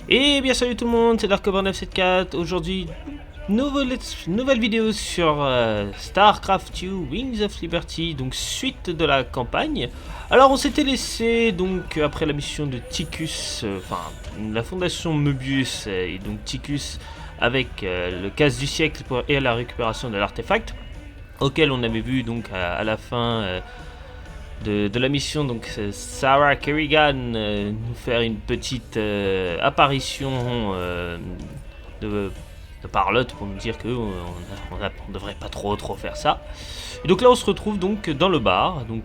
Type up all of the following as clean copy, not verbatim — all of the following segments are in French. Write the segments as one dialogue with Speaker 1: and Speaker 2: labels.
Speaker 1: Et bien salut tout le monde, c'est Darkover974. Aujourd'hui, nouvelle vidéo sur StarCraft 2 Wings of Liberty, donc suite de la campagne. Alors on s'était laissé donc après la mission de Ticus, la fondation Möbius et donc Ticus avec le casse du siècle et la récupération de l'artefact, auquel on avait vu donc à la fin de la mission, donc Sarah Kerrigan nous faire une petite apparition de parlotte pour nous dire que on devrait pas trop faire ça. Et donc là on se retrouve donc dans le bar, donc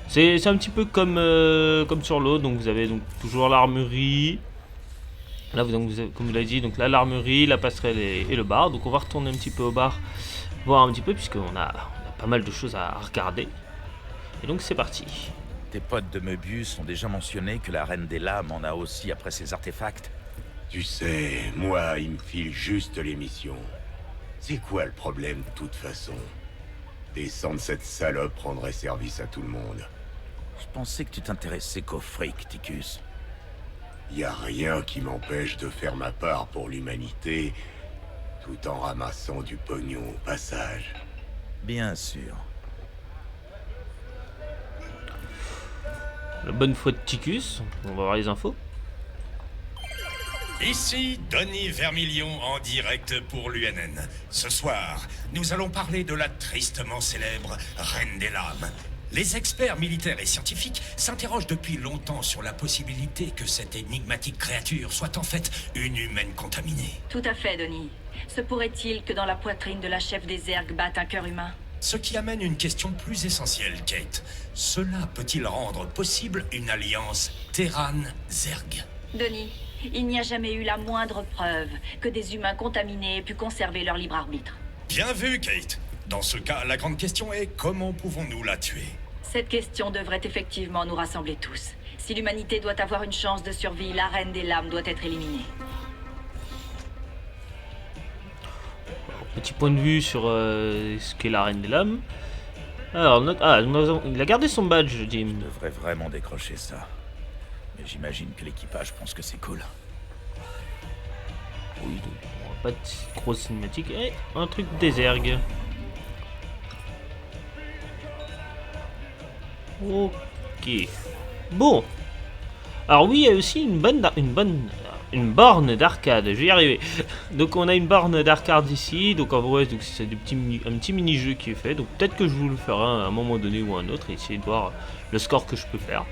Speaker 1: c'est un petit peu comme sur l'autre, donc vous avez donc toujours l'armurerie. Là comme vous l'avez dit, donc là l'armurerie, la passerelle et le bar. Donc on va retourner un petit peu au bar, voir un petit peu puisqu'on a pas mal de choses à regarder. Et donc c'est parti.
Speaker 2: Tes potes de Möbius ont déjà mentionné que la Reine des Lames en a aussi après ses artefacts.
Speaker 3: Tu sais, moi, il me file juste les missions. C'est quoi le problème de toute façon? Descendre cette salope rendrait service à tout le monde.
Speaker 2: Je pensais que tu t'intéressais qu'au fric, Ticus.
Speaker 3: Y a rien qui m'empêche de faire ma part pour l'humanité, tout en ramassant du pognon au passage.
Speaker 2: Bien sûr.
Speaker 1: La bonne foi de Ticus, on va voir les infos.
Speaker 4: Ici, Denis Vermilion en direct pour l'UNN. Ce soir, nous allons parler de la tristement célèbre Reine des Lames. Les experts militaires et scientifiques s'interrogent depuis longtemps sur la possibilité que cette énigmatique créature soit en fait une humaine contaminée.
Speaker 5: Tout à fait, Denis. Se pourrait-il que dans la poitrine de la chef des Zerg batte un cœur humain?
Speaker 4: Ce qui amène une question plus essentielle, Kate. Cela peut-il rendre possible une alliance Terran-Zerg?
Speaker 5: Denis, il n'y a jamais eu la moindre preuve que des humains contaminés aient pu conserver leur libre arbitre.
Speaker 4: Bien vu, Kate. Dans ce cas, la grande question est comment pouvons-nous la tuer?
Speaker 5: Cette question devrait effectivement nous rassembler tous. Si l'humanité doit avoir une chance de survie, la Reine des Lames doit être éliminée.
Speaker 1: Petit point de vue sur ce qu'est la Reine des Lames. Alors, il a gardé son badge, Jim.
Speaker 2: Je devrais vraiment décrocher ça. Mais j'imagine que l'équipage pense que c'est cool.
Speaker 1: Oui, donc, on va pas de grosse cinématique. Et un truc des Zerg. Ok. Bon. Alors oui, il y a aussi une borne d'arcade. Je vais y arriver. Donc on a une borne d'arcade ici. Donc en vrai, c'est un petit mini-jeu qui est fait. Donc peut-être que je vous le ferai à un moment donné ou à un autre. Et essayer de voir le score que je peux faire.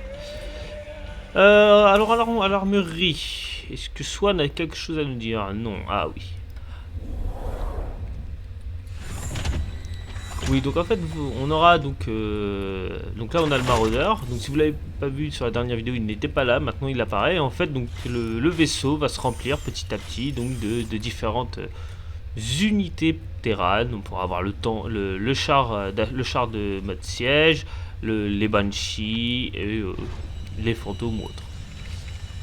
Speaker 1: Alors à l'armurerie. Est-ce que Swan a quelque chose à nous dire? Non. Ah oui. Oui, donc en fait, on aura donc là on a le maraudeur. Donc si vous l'avez pas vu sur la dernière vidéo, il n'était pas là. Maintenant il apparaît. En fait, donc le vaisseau va se remplir petit à petit donc de différentes unités terranes. On pourra avoir le char de mode siège, les banshees et les fantômes ou autres.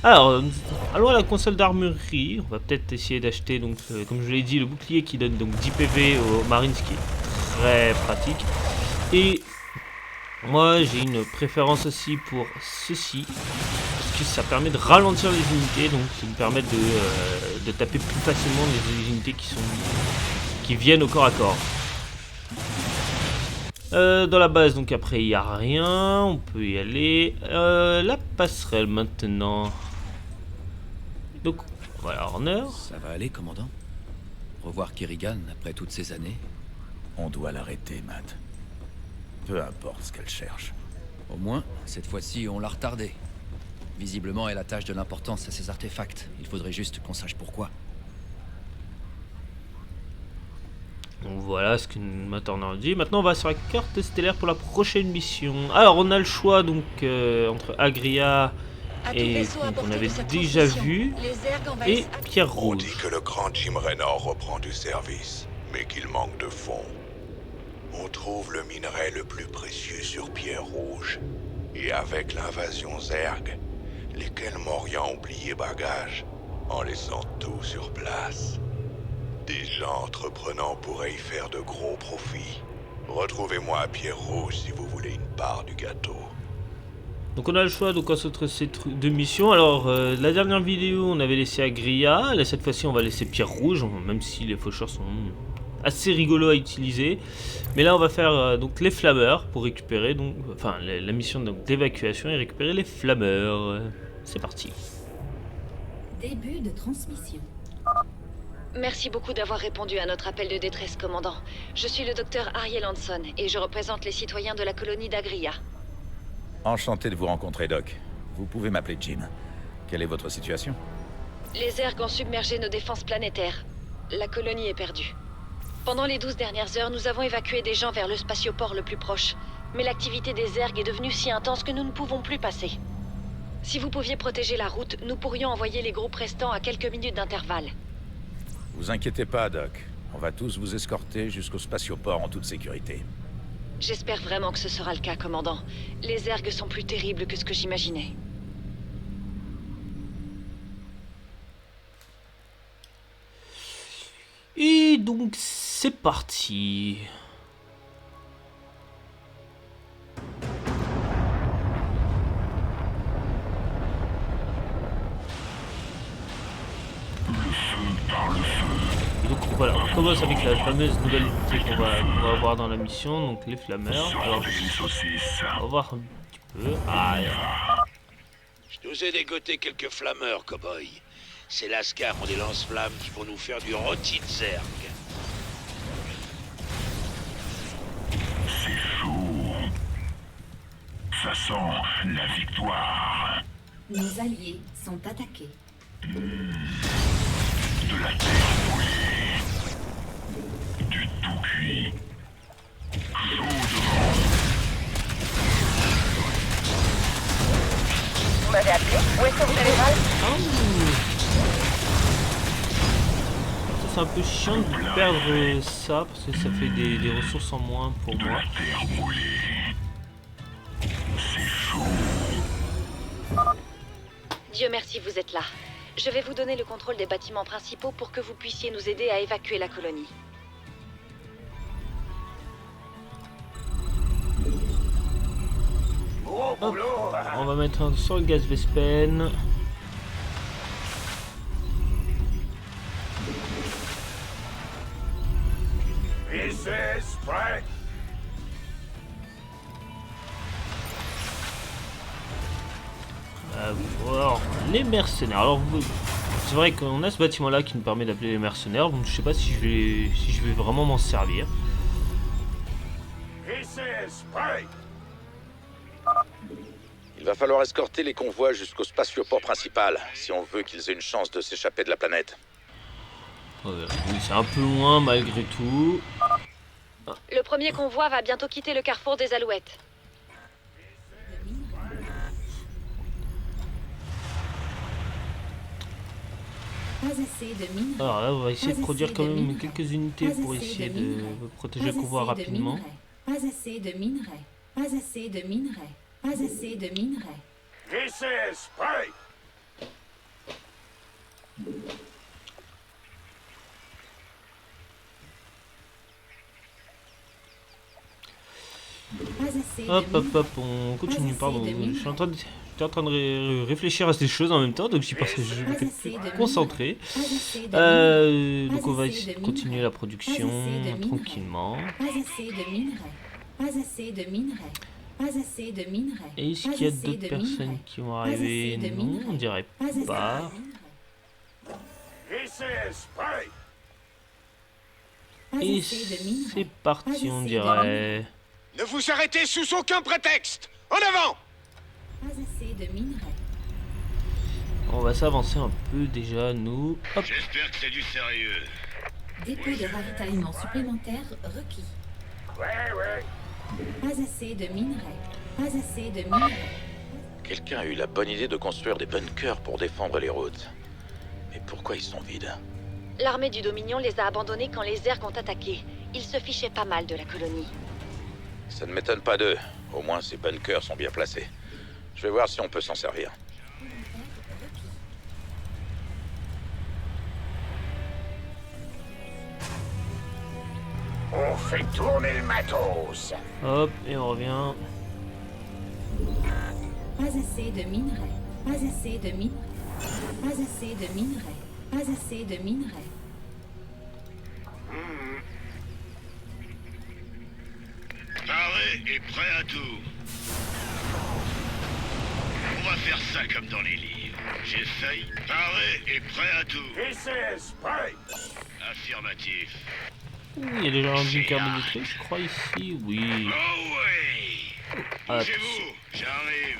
Speaker 1: Alors, allons à la console d'armurerie. On va peut-être essayer d'acheter donc comme je l'ai dit, le bouclier qui donne donc 10 PV aux Marines, qui est très pratique. Et moi j'ai une préférence aussi pour ceci, parce que ça permet de ralentir les unités, donc ça me permet de taper plus facilement les unités qui viennent au corps à corps. Dans la base, donc après il n'y a rien, on peut y aller. La passerelle maintenant. Donc voilà, Horner.
Speaker 6: Ça va aller, commandant? Revoir Kerrigan après toutes ces années?
Speaker 2: On doit l'arrêter, Matt. Peu importe ce qu'elle cherche.
Speaker 6: Au moins, cette fois-ci, on l'a retardée. Visiblement, elle attache de l'importance à ces artefacts. Il faudrait juste qu'on sache pourquoi.
Speaker 1: Donc voilà ce que Matt Horner dit. Maintenant on va sur la carte stellaire pour la prochaine mission. Alors on a le choix donc entre Agria et qu'on avait déjà vu et Pierre
Speaker 7: On dit
Speaker 1: Rouge.
Speaker 7: que le grand Jim Raynor reprend du service, mais qu'il manque de fonds. On trouve le minerai le plus précieux sur Pierre Rouge. Et avec l'invasion Zerg, les Kelmorians ont plié bagage, en laissant tout sur place. Des gens entreprenants pourraient y faire de gros profits. Retrouvez-moi à Pierre Rouge si vous voulez une part du gâteau.
Speaker 1: Donc on a le choix donc entre ces deux missions. Alors la dernière vidéo on avait laissé Agria, là cette fois-ci on va laisser Pierre Rouge, même si les faucheurs sont assez rigolos à utiliser. Mais là on va faire donc les flammeurs pour récupérer donc, enfin la mission d'évacuation et récupérer les flammeurs. C'est parti.
Speaker 8: Début de transmission.
Speaker 5: Merci beaucoup d'avoir répondu à notre appel de détresse, commandant. Je suis le docteur Ariel Hanson et je représente les citoyens de la colonie d'Agria.
Speaker 2: Enchanté de vous rencontrer, Doc. Vous pouvez m'appeler Jim. Quelle est votre situation?
Speaker 5: Les Zergs ont submergé nos défenses planétaires. La colonie est perdue. Pendant les 12 dernières heures, nous avons évacué des gens vers le spatioport le plus proche. Mais l'activité des Zergs est devenue si intense que nous ne pouvons plus passer. Si vous pouviez protéger la route, nous pourrions envoyer les groupes restants à quelques minutes d'intervalle.
Speaker 2: Vous inquiétez pas, Doc. On va tous vous escorter jusqu'au spatioport en toute sécurité.
Speaker 5: J'espère vraiment que ce sera le cas, commandant. Les Zergs sont plus terribles que ce que j'imaginais.
Speaker 1: Et donc c'est parti. Et donc voilà, on commence avec la fameuse nouvelle unité qu'on va avoir dans la mission, donc les flammeurs. Alors, on va voir un petit peu. Ah,
Speaker 9: Je nous ai dégoté quelques flammeurs, cow-boy. C'est Lascar ont des lance-flammes qui vont nous faire du rôti de Zerg.
Speaker 10: C'est chaud. Ça sent la victoire.
Speaker 8: Nos alliés sont attaqués.
Speaker 10: De la terre brûlée. Du tout cuit. Chaud devant.
Speaker 5: Vous m'avez appelé? Où est-ce que vous allez mal?
Speaker 1: c'est un peu chiant de perdre ça parce que ça fait des ressources en moins pour moi.
Speaker 10: Terre brûlée. C'est chaud.
Speaker 5: Dieu merci, vous êtes là. Je vais vous donner le contrôle des bâtiments principaux pour que vous puissiez nous aider à évacuer la colonie.
Speaker 1: Hop, on va mettre un sur le gaz Vespen. Alors, les mercenaires. Alors, c'est vrai qu'on a ce bâtiment-là qui nous permet d'appeler les mercenaires. Donc, je sais pas si je vais vraiment m'en servir.
Speaker 2: Il va falloir escorter les convois jusqu'au spatioport principal, si on veut qu'ils aient une chance de s'échapper de la planète.
Speaker 1: Oui, c'est un peu loin malgré tout.
Speaker 5: Le premier convoi va bientôt quitter le carrefour des Alouettes.
Speaker 1: Alors là, on va essayer de produire quand même quelques unités pour essayer de protéger le convoi rapidement.
Speaker 8: Pas assez de minerais. Pas assez de minerais. Pas assez de minerais.
Speaker 3: This is spray.
Speaker 1: Hop, on continue, pardon. J'étais en train de réfléchir à ces choses en même temps, donc j'y pense que je vais me concentrer. Donc on va essayer de continuer la production tranquillement.
Speaker 8: Pas assez de minerais. Pas assez de minerais. Pas assez de minerais.
Speaker 1: Et est-ce qu'il y a d'autres personnes qui vont arriver? Non, on dirait pas. Et c'est parti, on dirait.
Speaker 9: Ne vous arrêtez sous aucun prétexte! En avant!
Speaker 8: Pas assez de minerais.
Speaker 1: On va s'avancer un peu déjà, nous. Hop.
Speaker 9: J'espère que c'est du sérieux.
Speaker 8: Dépôt de ravitaillement supplémentaire requis. Pas assez de minerais. Pas assez de minerais.
Speaker 2: Quelqu'un a eu la bonne idée de construire des bunkers pour défendre les routes. Mais pourquoi ils sont vides?
Speaker 5: L'armée du Dominion les a abandonnés quand les Zergs ont attaqué. Ils se fichaient pas mal de la colonie.
Speaker 2: Ça ne m'étonne pas d'eux. Au moins, ces bunkers sont bien placés. Je vais voir si on peut s'en servir.
Speaker 3: On fait tourner le matos.
Speaker 1: Hop, et on revient.
Speaker 8: Pas assez de minerais. Pas assez de minerais. Pas assez de minerais. Pas assez de minerais.
Speaker 10: Paré et prêt à tout. On va faire ça comme dans les livres. J'essaye. Paré et prêt à tout. Affirmatif.
Speaker 1: Il y a déjà un d'une carbométrie, je crois, ici. Oui.
Speaker 10: Oh ouais.
Speaker 1: Ah,
Speaker 10: Bougez-vous, j'arrive.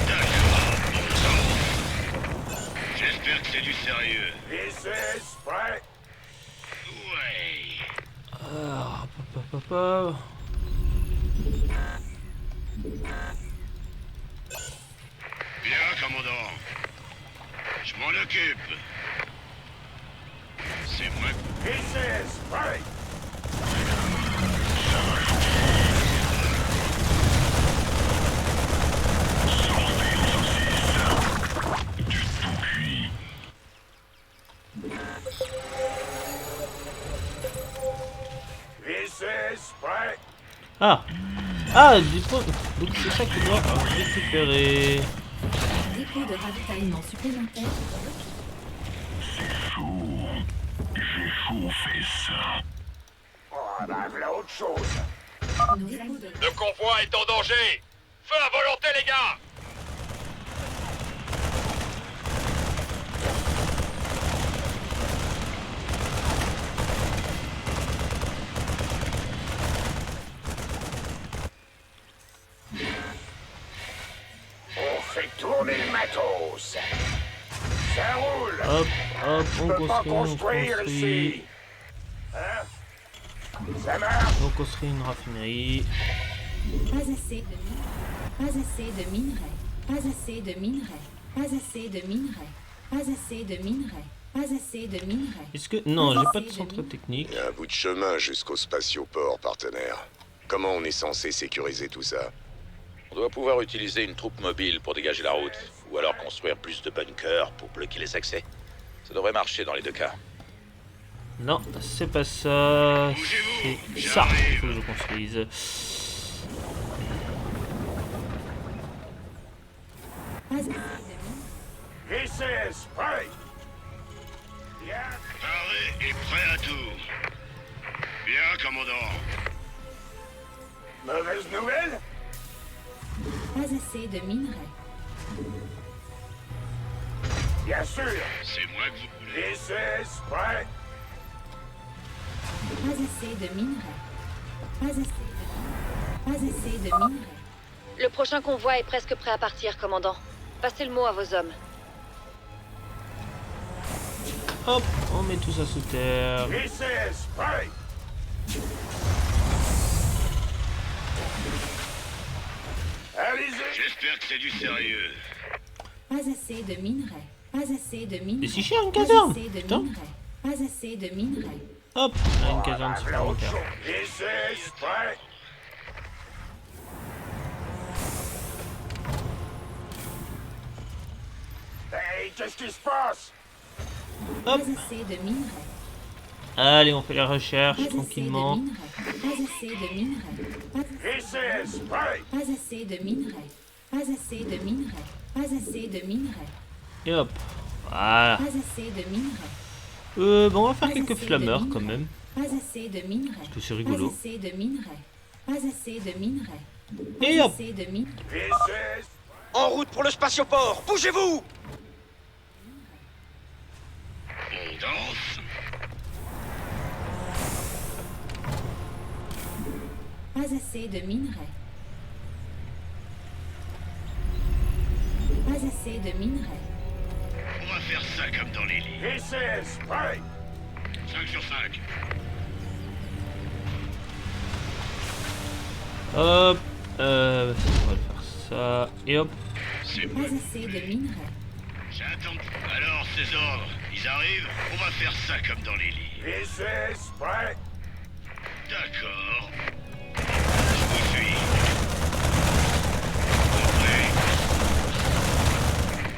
Speaker 10: D'accord, bon sang. J'espère que c'est du sérieux. Ouais.
Speaker 1: Ah, papa.
Speaker 10: Bien, commandant. Je m'en occupe. C'est moi. Du tout cuit.
Speaker 1: Ah. Ah, du coup, donc c'est ça qu'il doit récupérer.
Speaker 8: Dépôt de ravitaillement supplémentaire.
Speaker 10: C'est chaud. J'ai chauffé ça.
Speaker 8: Dépôt de...
Speaker 11: Le convoi est en danger! Feu à volonté, les gars!
Speaker 9: On fait tourner le matos. Ça roule.
Speaker 1: Hop, on construit.
Speaker 9: Ça marche.
Speaker 1: On construit une raffinerie.
Speaker 8: Pas assez de minerais. Pas assez de minerais. Pas assez de minerais. Pas assez de minerais. Pas assez de minerais. Pas assez de minerais.
Speaker 1: Est-ce que... Non, j'ai pas de centre technique.
Speaker 3: Il y a un bout de chemin jusqu'au spatioport, partenaire. Comment on est censé sécuriser tout ça?
Speaker 2: On doit pouvoir utiliser une troupe mobile pour dégager la route, ou alors construire plus de bunkers pour bloquer les accès. Ça devrait marcher dans les deux cas.
Speaker 1: Non, c'est pas ça. C'est ça qu'il faut que je construise.
Speaker 8: Pas assez de minerais.
Speaker 10: Paré et prêt à tout. Bien, commandant.
Speaker 9: Mauvaise nouvelle?
Speaker 8: Pas assez de minerais.
Speaker 9: Bien sûr.
Speaker 10: C'est moi que vous voulez.
Speaker 8: Pas assez de minerais. Pas assez de minerais. Pas assez de minerais.
Speaker 5: Le prochain convoi est presque prêt à partir, commandant. Passez le mot à vos hommes.
Speaker 1: Hop, on met tout ça sous terre.
Speaker 10: J'espère que c'est du sérieux.
Speaker 8: Pas assez de minerais. Pas assez de minerais.
Speaker 1: Et si cher une
Speaker 8: Pas
Speaker 1: caserne,
Speaker 8: assez de
Speaker 1: putain.
Speaker 8: minerais. Pas assez de minerais.
Speaker 1: Hop, une caserne supplémentaire.
Speaker 9: Hey, qu'est-ce qui se passe?
Speaker 8: Pas assez de minerais.
Speaker 1: Allez, on fait la recherche
Speaker 8: Pas assez de
Speaker 1: tranquillement.
Speaker 8: minerais. Pas assez de minerais. Pas assez de minerais. Pas assez de minerais. Pas assez de minerais.
Speaker 1: Et hop, voilà.
Speaker 8: Pas assez de minerais.
Speaker 1: Bon, on va faire quelques flammeurs quand même.
Speaker 8: Pas assez de minerais.
Speaker 1: Parce que c'est rigolo.
Speaker 8: Pas assez de minerais. Pas assez de minerais.
Speaker 1: Et
Speaker 8: Pas
Speaker 1: hop.
Speaker 8: assez de minerais.
Speaker 11: En route pour le spatioport! Bougez-vous!
Speaker 10: On danse.
Speaker 8: Pas assez de minerais. Pas assez de minerais.
Speaker 10: On va faire ça comme dans les livres. 5 sur 5.
Speaker 1: Hop, on va faire ça. Et hop.
Speaker 10: C'est
Speaker 8: Pas
Speaker 10: moi.
Speaker 8: assez de minerais.
Speaker 10: J'attends. Alors, ces ordres, ils arrivent. On va faire ça comme dans les livres. D'accord. Je vous suis. Compris.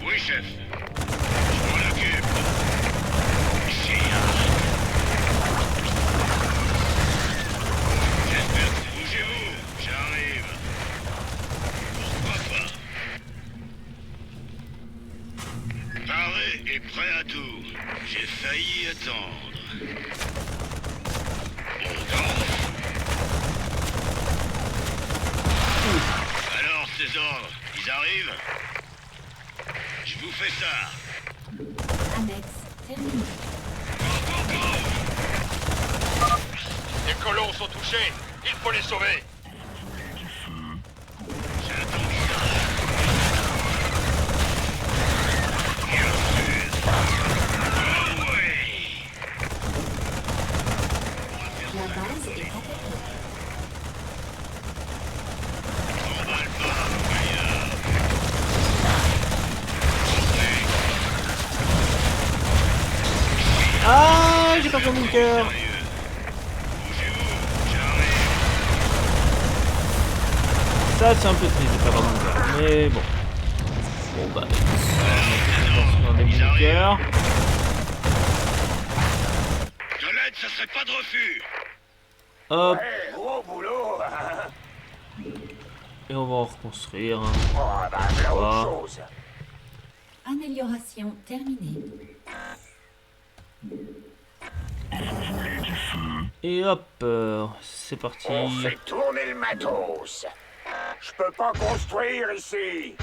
Speaker 10: Oui, chef. Je m'en occupe. J'espère que bougez-vous. J'arrive. Paré et prêt à tout. J'ai failli attendre. On danse. Alors, ces ordres, ils arrivent? Je vous fais ça.
Speaker 8: Annexe terminée.
Speaker 10: Les colons sont touchés. Il faut les sauver.
Speaker 8: La base est attaquée.
Speaker 1: Ah, j'ai pas mon cœur. Ça, c'est un peu triste de pas avoir mon cœur, mais bon. Bon bah, on va mettre dans des bunkers.
Speaker 10: De l'aide, ça serait pas de refus.
Speaker 1: Hop,
Speaker 7: Ouais, gros boulot.
Speaker 1: et on va en reconstruire. Hein.
Speaker 7: Oh, bah, voilà
Speaker 1: Voilà.
Speaker 7: autre chose.
Speaker 8: Amélioration terminée.
Speaker 1: Et hop, c'est parti.
Speaker 7: On fait tourner le matos. Je peux pas construire ici.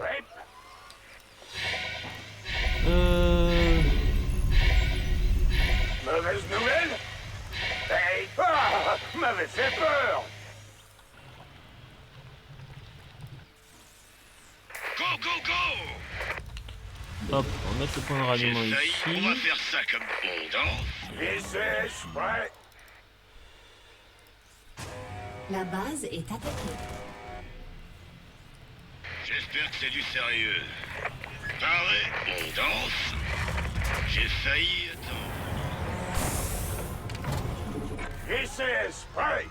Speaker 7: Ouais. Mauvaise nouvelle? Hey, ah, m'avait fait peur.
Speaker 10: Go, go, go.
Speaker 1: Hop, on va mettre le point de
Speaker 10: J'ai
Speaker 1: ralliement
Speaker 10: failli. On va
Speaker 1: ici.
Speaker 10: faire ça comme on danse.
Speaker 7: Visage prêt.
Speaker 8: La base est attaquée.
Speaker 10: J'espère que c'est du sérieux. Paré, on danse. J'ai failli attendre.
Speaker 7: Visage prêt.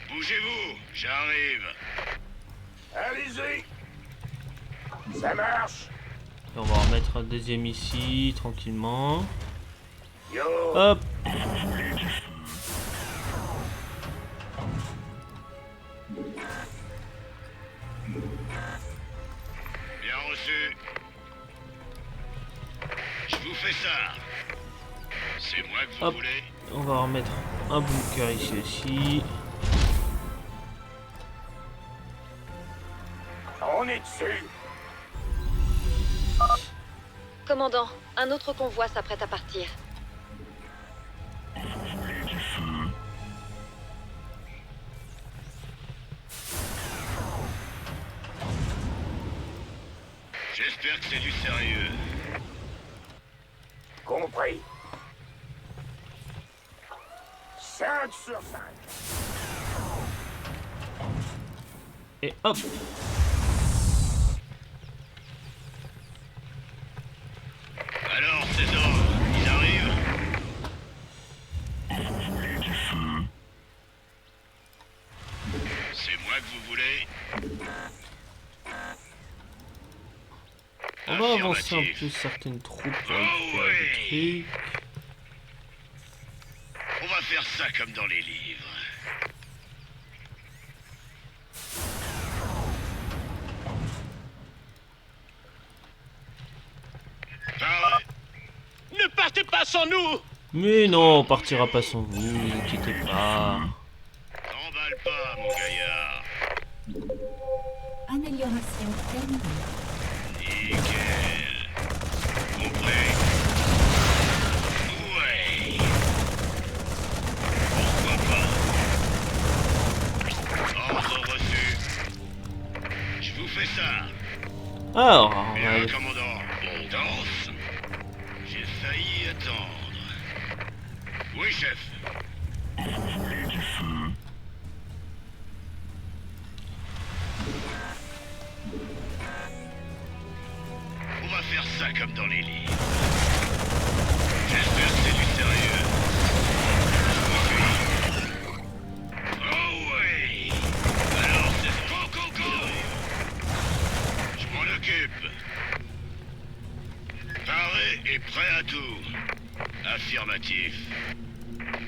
Speaker 10: Bougez-vous, j'arrive.
Speaker 7: Allez-y. Ça marche.
Speaker 1: Et on va en remettre un deuxième ici, tranquillement.
Speaker 7: Yo.
Speaker 1: Hop.
Speaker 10: Bien reçu. Je vous fais ça. C'est moi que vous
Speaker 1: Hop.
Speaker 10: voulez.
Speaker 1: On va remettre un bunker ici aussi.
Speaker 7: On est dessus.
Speaker 5: Commandant, un autre convoi s'apprête à partir.
Speaker 10: J'espère que c'est du sérieux.
Speaker 7: Compris. 5 sur 5.
Speaker 1: Et hop.
Speaker 10: Alors, ces ordres, ils arrivent? C'est moi que vous voulez?
Speaker 1: On va avancer un
Speaker 10: Affirmatif.
Speaker 1: peu certaines troupes pour
Speaker 10: Oh,
Speaker 1: récupérer
Speaker 10: ouais.
Speaker 1: des trucs.
Speaker 10: On va faire ça comme dans les livres. Paré.
Speaker 11: Ne partez pas sans nous!
Speaker 1: Mais non, on partira pas sans vous, ne vous inquiétez pas.
Speaker 10: T'emballe pas, mon gaillard.
Speaker 8: Amélioration terminée.
Speaker 10: Nickel. Compris. Ouais. Pourquoi pas? Ordre reçu. Je vous fais ça.
Speaker 1: Alors, on va
Speaker 10: Bien,
Speaker 1: aller-
Speaker 10: commandant. On danse. J'ai failli attendre. Oui, chef. On va faire ça comme dans les livres. J'espère que c'est du sérieux. Oh ouais. Alors c'est go, go, go. Je m'en occupe. Paré et prêt à tout. Affirmatif.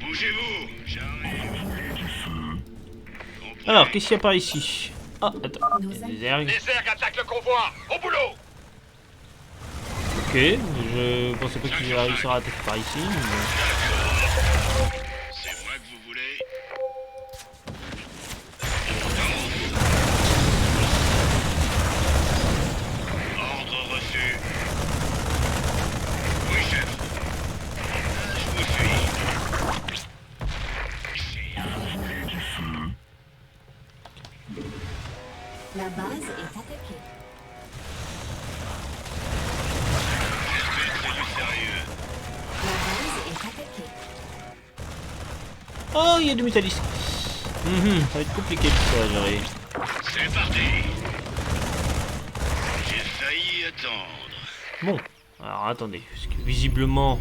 Speaker 10: Bougez-vous, j'arrive. Compris.
Speaker 1: Alors, qu'est-ce qu'il y a par ici? Ah, attends, il y a des ergs.
Speaker 11: Les ergs attaquent le convoi! Au boulot!
Speaker 1: Ok, je pensais pas qu'il allait réussir à attaquer par ici. Mais...
Speaker 10: C'est moi que vous voulez. Ordre reçu. Oui, chef. Je vous suis.
Speaker 8: La base est attaquée.
Speaker 10: C'est du sérieux.
Speaker 8: La base est attaquée.
Speaker 1: Oh, il y a du métallisme. Ça va être compliqué tout ça à gérer.
Speaker 10: C'est parti. J'ai failli attendre.
Speaker 1: Bon, alors attendez, parce que visiblement...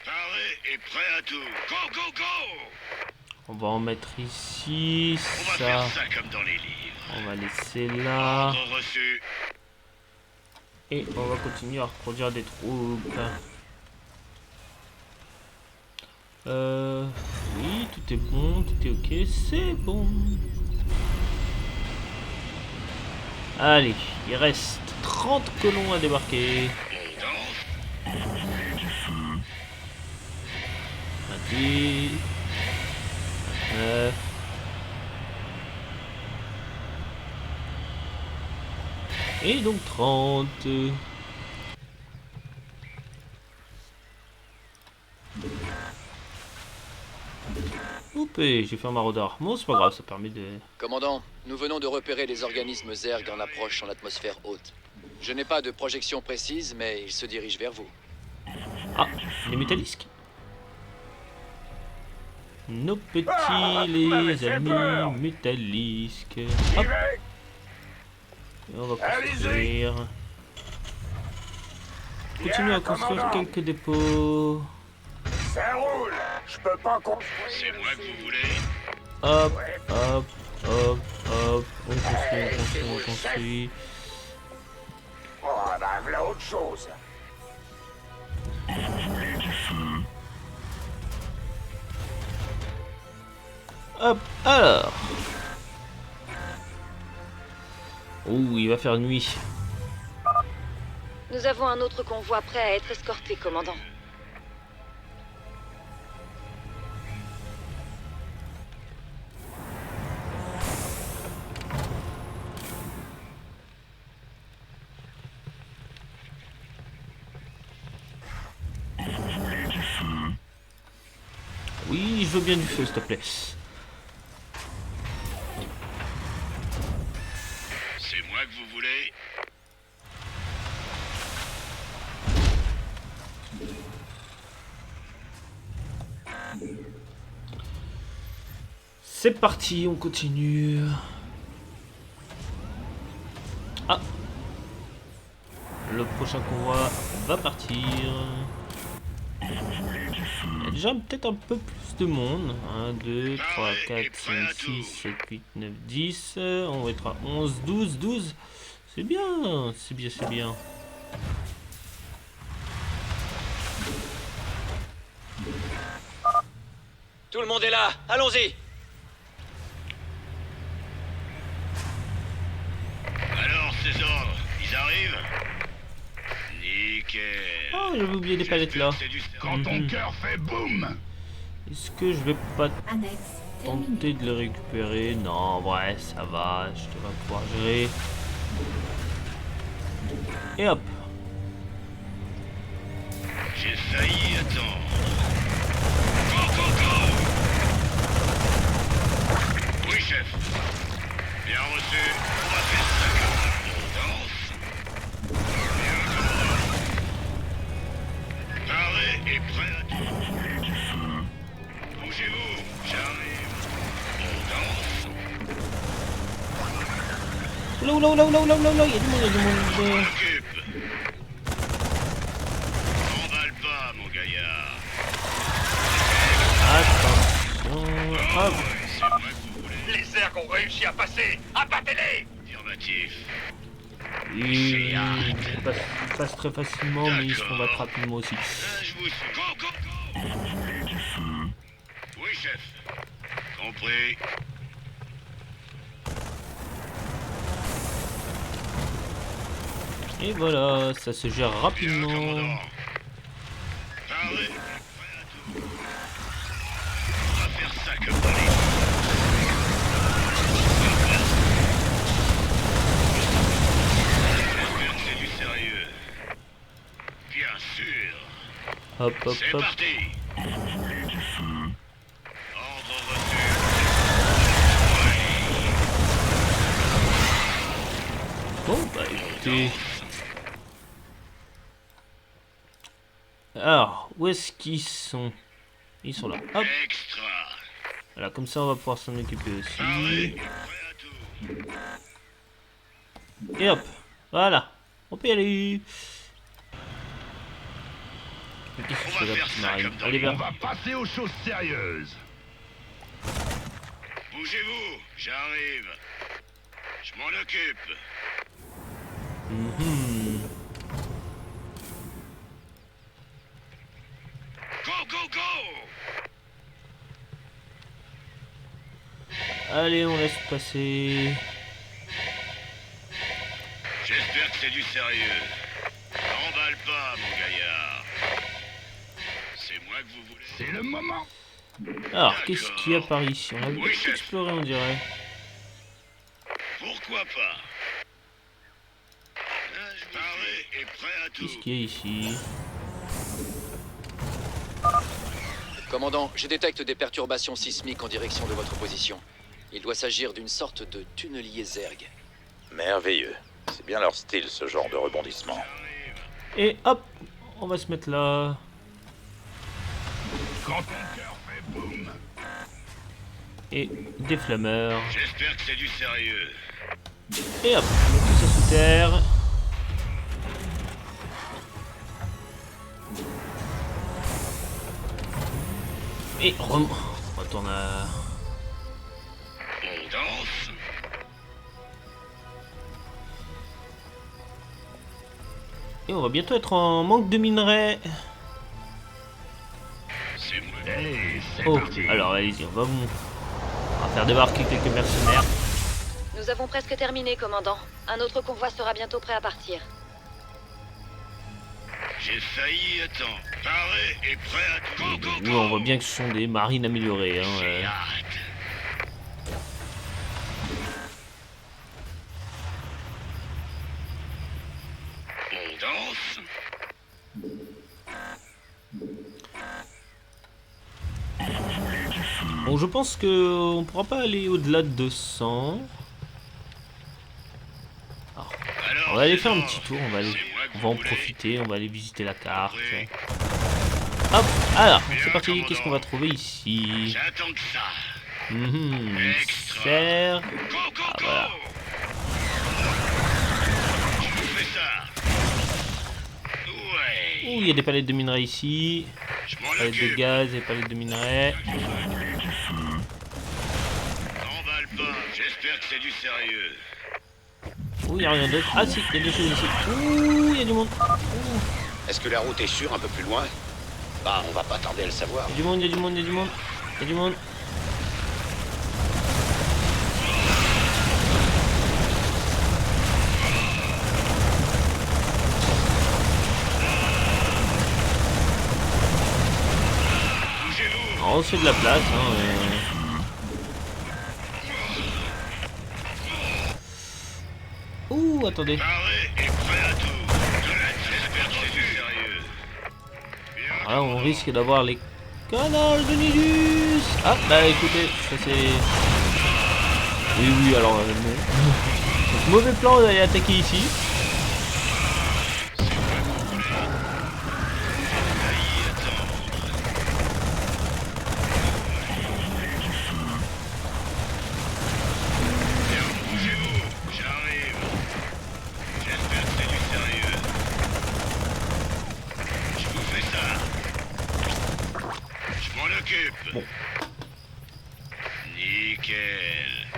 Speaker 10: Paré et prêt à tout. Go, go, go.
Speaker 1: On va en mettre ici,
Speaker 10: On va
Speaker 1: ça...
Speaker 10: faire ça comme dans les livres.
Speaker 1: On va laisser là...
Speaker 10: Ordre reçu.
Speaker 1: Et on va continuer à reproduire des troupes. Oui, tout est bon, tout est ok, c'est bon. Allez, il reste 30 colons à débarquer. 10, 9. Et donc 30. Oupé, j'ai fait un maraudeur. Bon, c'est pas grave, ça permet de...
Speaker 6: Commandant, nous venons de repérer les organismes Zerg en approche en atmosphère haute. Je n'ai pas de projection précise, mais ils se dirigent vers vous.
Speaker 1: Ah, les métallisques. Nos petits, les amis métallisques. Hop. Et on va construire. Continue à construire quelques dépôts.
Speaker 10: Ça roule. Je peux pas construire. C'est moi que vous voulez.
Speaker 1: Hop, hop, hop, hop. On construit, on construit, on construit.
Speaker 10: Oh, bah, voilà autre chose.
Speaker 1: Hop, alors. Ouh, il va faire nuit.
Speaker 5: Nous avons un autre convoi prêt à être escorté, commandant.
Speaker 1: Oui, je veux bien du feu, s'il te plaît.
Speaker 10: C'est moi que vous voulez.
Speaker 1: C'est parti, on continue. Ah. Le prochain convoi va partir. Il y a déjà peut-être un peu plus de monde. 1, 2, 3, 4, 5, 6, 7, 8, 9, 10. On va être à 11, 12, 12. C'est bien, c'est bien, c'est bien.
Speaker 11: Tout le monde est là, allons-y.
Speaker 10: Alors, ces ordres, ils arrivent? Nickel.
Speaker 1: Oh, j'avais oublié des palettes là.
Speaker 10: Quand ton cœur fait boum.
Speaker 1: Est-ce que je vais pas
Speaker 8: Annexe
Speaker 1: tenter de les récupérer? Non, ouais, ça va, je devrais pouvoir gérer. Et hop.
Speaker 10: J'ai failli attendre. Go, go, go. Oui, chef. Bien reçu. On va faire ça comme on danse. Bien, commandant. Paré et prêt à tout. Bougez-vous, j'arrive. On danse.
Speaker 1: Oula, oula, oula, oula, oula, oula, il y a du monde, il y a du monde.
Speaker 10: On occupe. Emballe pas, mon gaillard.
Speaker 1: Attention. Hop.
Speaker 10: C'est moi que vous voulez. Les Zerg ont réussi à passer. Abattez-les. Affirmatif.
Speaker 1: Ils passent très facilement, mais ils se font battre rapidement aussi.
Speaker 10: Je vous suis. Go, go, go. Oui, chef. Compris.
Speaker 1: Et voilà, ça se gère rapidement.
Speaker 10: Parlez. On va faire ça comme dans les... J'espère que c'est du sérieux. Bien sûr.
Speaker 1: Hop, hop,
Speaker 10: C'est
Speaker 1: hop.
Speaker 10: parti. Ordre reçu.
Speaker 1: Bon, bah écoutez. Alors, où est-ce qu'ils sont? Ils sont là. Hop.
Speaker 10: Extra.
Speaker 1: Voilà, comme ça on va pouvoir s'en occuper aussi.
Speaker 10: Parlez. Prêt à tout.
Speaker 1: Et hop. Voilà. On peut y aller. Mais qu'est-ce que
Speaker 10: On
Speaker 1: c'est
Speaker 10: va
Speaker 1: là
Speaker 10: faire
Speaker 1: qui
Speaker 10: ça
Speaker 1: m'arrive?
Speaker 10: comme dans
Speaker 1: Allez,
Speaker 10: les...
Speaker 1: vers.
Speaker 10: On va passer aux choses sérieuses. Bougez-vous, j'arrive. Je m'en occupe. Go, go, go!
Speaker 1: Allez, on laisse passer.
Speaker 10: J'espère que c'est du sérieux. N'emballe pas, mon gaillard. C'est moi que vous voulez. C'est le moment.
Speaker 1: Alors, qu'est-ce qu'il y a par ici? On a
Speaker 10: Oui, chef.
Speaker 1: exploré, on dirait.
Speaker 10: Pourquoi pas? Paré et prêt à tout.
Speaker 1: Qu'est-ce qu'il y a ici?
Speaker 6: Commandant, je détecte des perturbations sismiques en direction de votre position. Il doit s'agir d'une sorte de tunnelier Zerg.
Speaker 2: Merveilleux. C'est bien leur style, ce genre de rebondissement.
Speaker 1: Et hop, on va se mettre là.
Speaker 10: Quand ton cœur fait boum.
Speaker 1: Et des flammeurs.
Speaker 10: J'espère que c'est du sérieux.
Speaker 1: Et hop, on met tout ça sous terre. Et on retourne à...
Speaker 10: On danse.
Speaker 1: Et on va bientôt être en manque de minerais.
Speaker 10: C'est moi. Hey, c'est
Speaker 1: Oh,
Speaker 10: parti.
Speaker 1: alors allez-y, on va faire débarquer quelques mercenaires.
Speaker 5: Nous avons presque terminé, commandant. Un autre convoi sera bientôt prêt à partir.
Speaker 10: J'ai failli à temps. Paré et prêt à tout. Go, go,
Speaker 1: Oui,
Speaker 10: go.
Speaker 1: on voit bien que ce sont des marines améliorées. Hein,
Speaker 10: J'ai hâte. On danse.
Speaker 1: Bon, je pense que on pourra pas aller au-delà de 200. Alors, on va aller faire un petit tour, on va en profiter, on va aller visiter la carte. Hop, alors, c'est parti, qu'est-ce qu'on va trouver ici?
Speaker 10: J'attends que ça.
Speaker 1: Serre.
Speaker 10: Go, go,
Speaker 1: Ah,
Speaker 10: go.
Speaker 1: voilà.
Speaker 10: Je vous fais ça. Ouais.
Speaker 1: Ouh, il y a des palettes de minerais ici.
Speaker 10: Je m'en
Speaker 1: Palettes de
Speaker 10: occupe.
Speaker 1: gaz et palettes de minerais.
Speaker 10: N'emballe pas. J'espère que c'est du sérieux.
Speaker 1: Ouh, il n'y a rien d'autre. Ah si, il y a des choses ici. Ouh, il y a du monde.
Speaker 11: Est-ce que la route est sûre un peu plus loin? Bah, on va pas tarder à le savoir.
Speaker 1: Il y a du monde, il y a du monde, il y a du monde. Il y a du monde.
Speaker 10: Bougez-vous.
Speaker 1: On se fait de la place. Hein, Ouh, attendez.
Speaker 10: Paré et prêt à tout. J'espère que c'est du sérieux. Bien.
Speaker 1: Ah, on risque d'avoir les canals de Nidus. Ah, bah écoutez, ça c'est... Oui, alors... donc, mauvais plan d'aller attaquer ici.
Speaker 10: Bougez-vous. J'arrive. J'espère que c'est du sérieux. Je vous fais ça. Je m'en occupe.
Speaker 1: Bon.
Speaker 10: Nickel.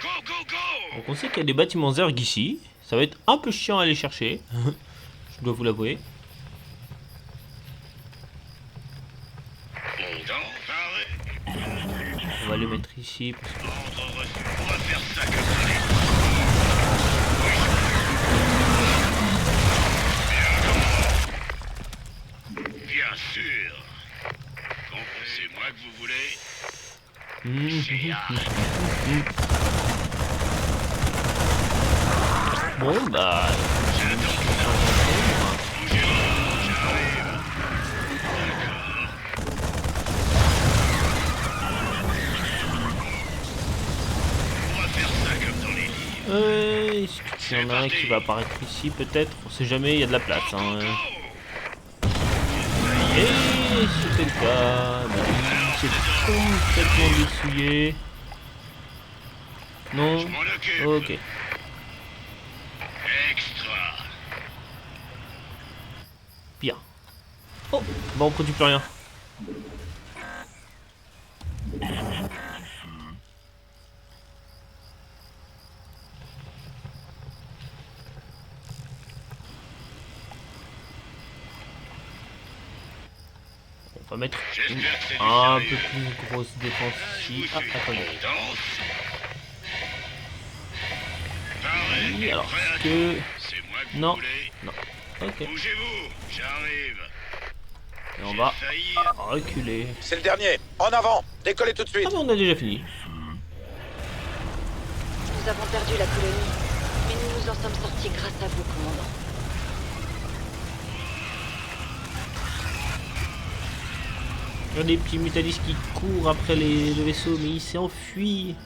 Speaker 10: Go, go, go.
Speaker 1: Donc on sait qu'il y a des bâtiments Zerg ici. Ça va être un peu chiant à aller chercher. Je dois vous l'avouer.
Speaker 10: On danse. Paré.
Speaker 1: On va les mettre ici. Parce que...
Speaker 10: Ordre reçu. On va faire ça comme ça.
Speaker 1: Bon bah... Est-ce qu'il y en a un qui va apparaître ici peut-être? On sait jamais, il y a de la place. Hein. Et si c'est le cas, bah, c'est complètement dessouillé. Non? Ok. Bien. Oh, bah on produit plus rien. On va mettre un peu plus grosse défense ici. Ah, attendez. Oui, alors, est-ce que... Non, non. Ok.
Speaker 10: Bougez-vous, j'arrive.
Speaker 1: Et on va reculer.
Speaker 2: C'est le dernier. En avant. Décollez tout de suite.
Speaker 1: Ah, mais on a déjà fini.
Speaker 5: Nous avons perdu la colonie, mais nous nous en sommes sortis grâce à vous, commandant.
Speaker 1: Il y a des petits mutallistes qui courent après le vaisseau, mais il s'est enfui.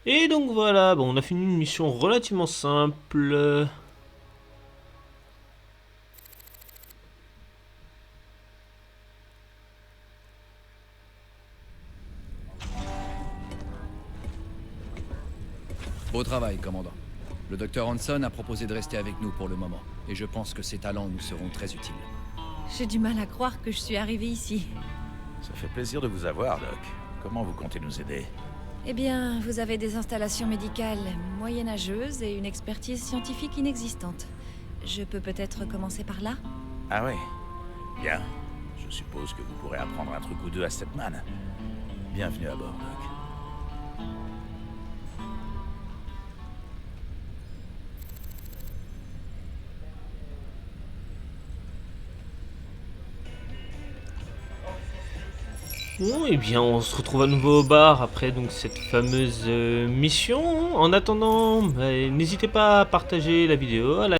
Speaker 1: Et donc voilà, bon, on a fini une mission relativement simple.
Speaker 6: Beau travail, commandant. Le docteur Hanson a proposé de rester avec nous pour le moment, et je pense que ses talents nous seront très utiles.
Speaker 12: J'ai du mal à croire que je suis arrivée ici.
Speaker 13: Ça fait plaisir de vous avoir, Doc. Comment vous comptez nous aider?
Speaker 12: Eh bien, vous avez des installations médicales moyenâgeuses et une expertise scientifique inexistante. Je peux peut-être commencer par là?
Speaker 13: Ah ouais. Bien. Je suppose que vous pourrez apprendre un truc ou deux à Stepman. Bienvenue à bord, Doc.
Speaker 1: Bon, et bien on se retrouve à nouveau au bar après donc cette fameuse mission. En attendant, bah, n'hésitez pas à partager la vidéo, à